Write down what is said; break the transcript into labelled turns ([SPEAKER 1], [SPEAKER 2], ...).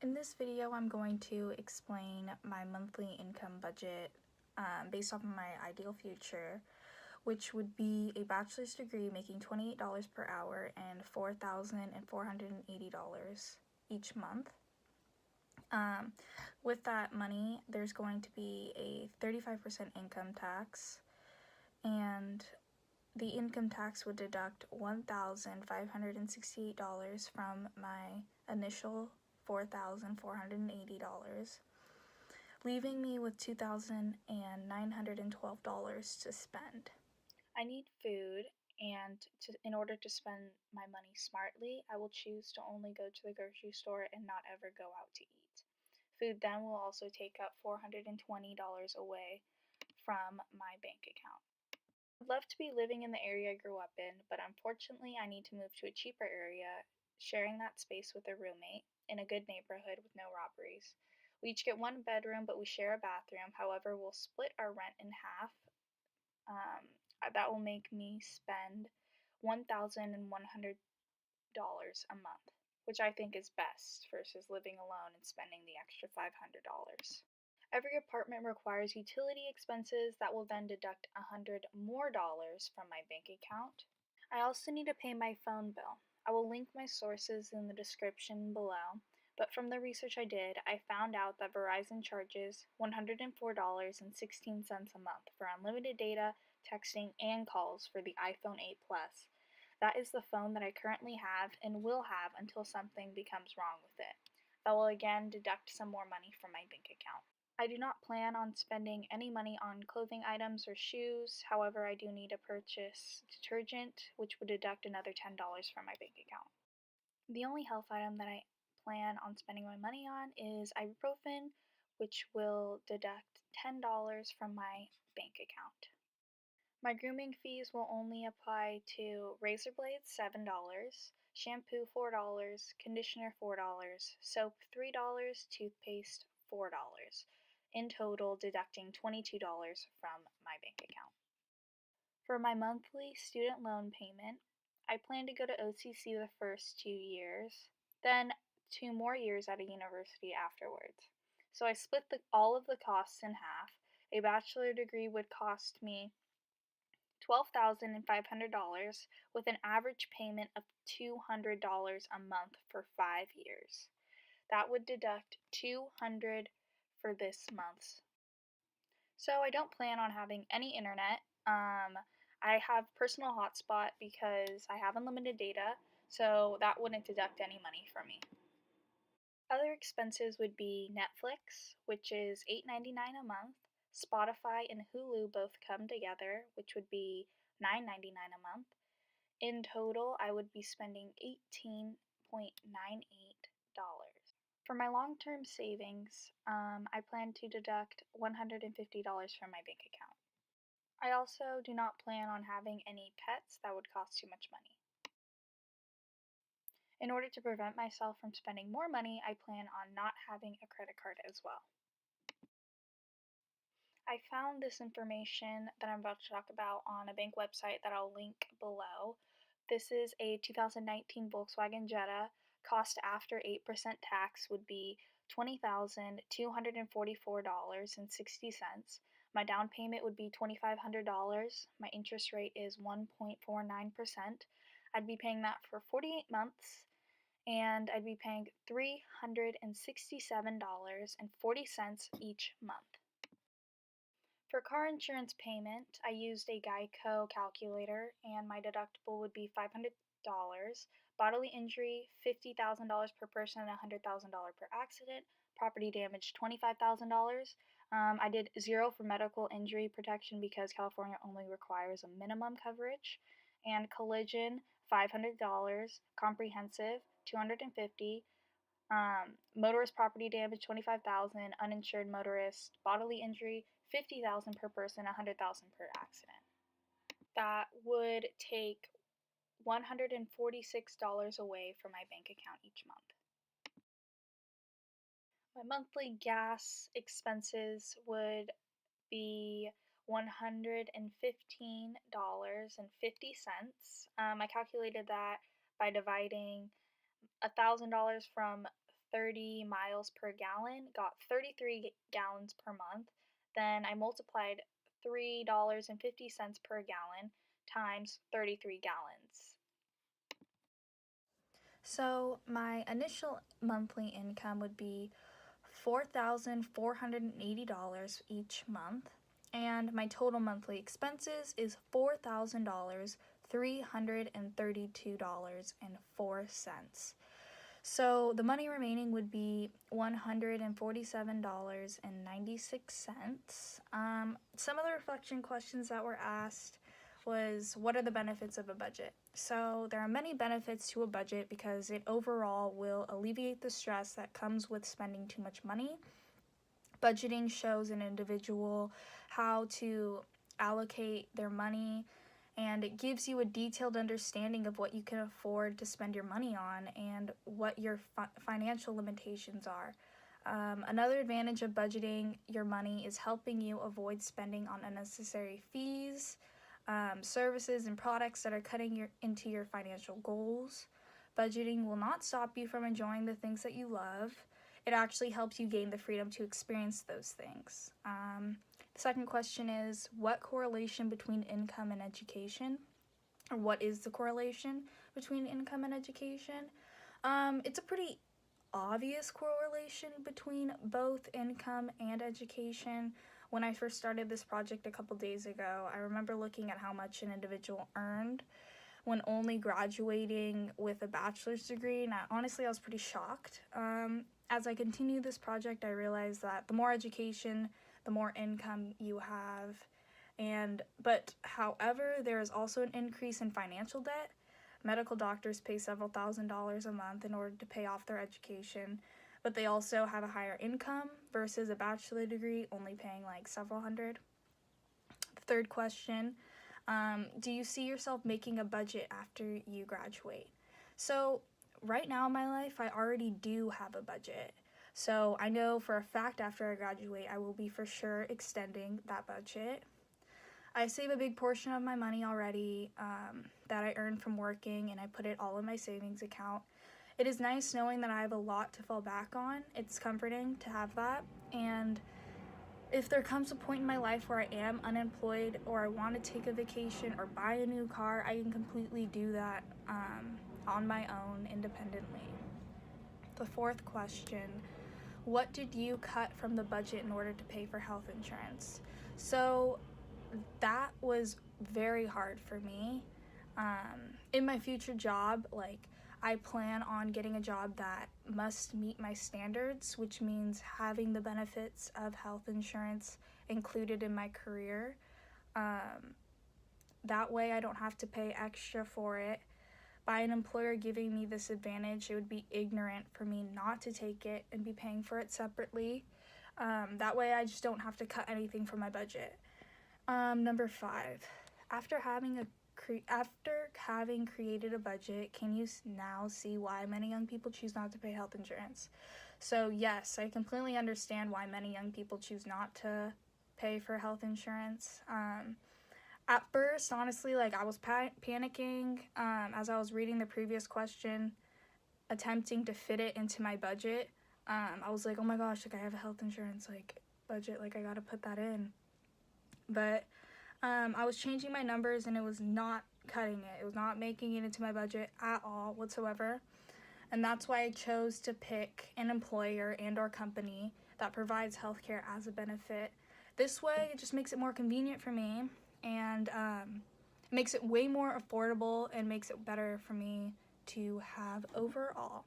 [SPEAKER 1] In this video, I'm going to explain my monthly income budget based off of my ideal future, which would be a bachelor's degree making $28 per hour and $4,480 each month. With that money, there's going to be a 35% income tax, and the income tax would deduct $1,568 from my initial $4,480, leaving me with $2,912 to spend. I need food, and in order to spend my money smartly, I will choose to only go to the grocery store and not ever go out to eat. Food then will also take up $420 away from my bank account. I'd love to be living in the area I grew up in, but unfortunately I need to move to a cheaper area, sharing that space with a roommate in a good neighborhood with no robberies. We each get one bedroom, but we share a bathroom. However, we'll split our rent in half. That will make me spend $1,100 a month, which I think is best versus living alone and spending the extra $500. Every apartment requires utility expenses that will then deduct $100 more from my bank account. I also need to pay my phone bill. I will link my sources in the description below, but from the research I did, I found out that Verizon charges $104.16 a month for unlimited data, texting, and calls for the iPhone 8 Plus. That is the phone that I currently have and will have until something becomes wrong with it. That will again deduct some more money from my bank account. I do not plan on spending any money on clothing items or shoes. However, I do need to purchase detergent, which would deduct another $10 from my bank account. The only health item that I plan on spending my money on is ibuprofen, which will deduct $10 from my bank account. My grooming fees will only apply to razor blades, $7, shampoo, $4, conditioner, $4, soap, $3, toothpaste, $4. In total, deducting $22 from my bank account. For my monthly student loan payment, I plan to go to OCC the first 2 years, then 2 more years at a university afterwards. So I split all of the costs in half. A bachelor degree would cost me $12,500 with an average payment of $200 a month for 5 years. That would deduct $200 for this month's. So I don't plan on having any internet. I have personal hotspot because I have unlimited data, so that wouldn't deduct any money from me. Other expenses would be Netflix, which is $8.99 a month. Spotify and Hulu both come together, which would be $9.99 a month. In total, I would be spending $18.98. For my long-term savings, I plan to deduct $150 from my bank account. I also do not plan on having any pets that would cost too much money. In order to prevent myself from spending more money, I plan on not having a credit card as well. I found this information that I'm about to talk about on a bank website that I'll link below. This is a 2019 Volkswagen Jetta. Cost after 8% tax would be $20,244.60. My down payment would be $2,500. My interest rate is 1.49%. I'd be paying that for 48 months, and I'd be paying $367.40 each month. For car insurance payment, I used a Geico calculator, and my deductible would be $500. Bodily injury, $50,000 per person and $100,000 per accident. Property damage, $25,000. I did 0 for medical injury protection because California only requires a minimum coverage. And collision, $500. Comprehensive, $250. Motorist property damage, $25,000. Uninsured motorist bodily injury, $50,000 per person, $100,000 per accident. That would take $146 away from my bank account each month. My monthly gas expenses would be $115.50. I calculated that by dividing $1,000 from 30 miles per gallon got 33 gallons per month, then I multiplied $3.50 per gallon times 33 gallons. So my initial monthly income would be $4,480 each month, and my total monthly expenses is $4,332.04. So the money remaining would be $147.96. Some of the reflection questions that were asked was, what are the benefits of a budget? So there are many benefits to a budget because it overall will alleviate the stress that comes with spending too much money. Budgeting shows an individual how to allocate their money, and it gives you a detailed understanding of what you can afford to spend your money on and what your financial limitations are. Another advantage of budgeting your money is helping you avoid spending on unnecessary fees, services, and products that are cutting into your financial goals. Budgeting will not stop you from enjoying the things that you love. It actually helps you gain the freedom to experience those things. The second question is, what correlation between income and education? Or what is the correlation between income and education? It's a pretty obvious correlation between both income and education. When I first started this project a couple days ago, I remember looking at how much an individual earned when only graduating with a bachelor's degree, and honestly I was pretty shocked. As I continue this project, I realized that the more education, the more income you have, but however, there is also an increase in financial debt. Medical doctors pay several $1,000s a month in order to pay off their education, but they also have a higher income versus a bachelor degree only paying like several hundred. The third question, do you see yourself making a budget after you graduate? So right now in my life, I already do have a budget. So I know for a fact after I graduate, I will be for sure extending that budget. I save a big portion of my money already that I earn from working, and I put it all in my savings account. It is nice knowing that I have a lot to fall back on. It's comforting to have that. And if there comes a point in my life where I am unemployed or I want to take a vacation or buy a new car, I can completely do that on my own independently. The fourth question, what did you cut from the budget in order to pay for health insurance? So that was very hard for me. In my future job, I plan on getting a job that must meet my standards, which means having the benefits of health insurance included in my career. That way I don't have to pay extra for it. By an employer giving me this advantage, it would be ignorant for me not to take it and be paying for it separately. That way I just don't have to cut anything from my budget. Number 5, after having created a budget, can you now see why many young people choose not to pay health insurance? So yes, I completely understand why many young people choose not to pay for health insurance. At first, honestly, I was panicking as I was reading the previous question, attempting to fit it into my budget. I was like, oh my gosh, I have a health insurance budget, I gotta put that in. But I was changing my numbers and it was not cutting it. It was not making it into my budget at all whatsoever. And that's why I chose to pick an employer and or company that provides healthcare as a benefit. This way, it just makes it more convenient for me, and makes it way more affordable and makes it better for me to have overall.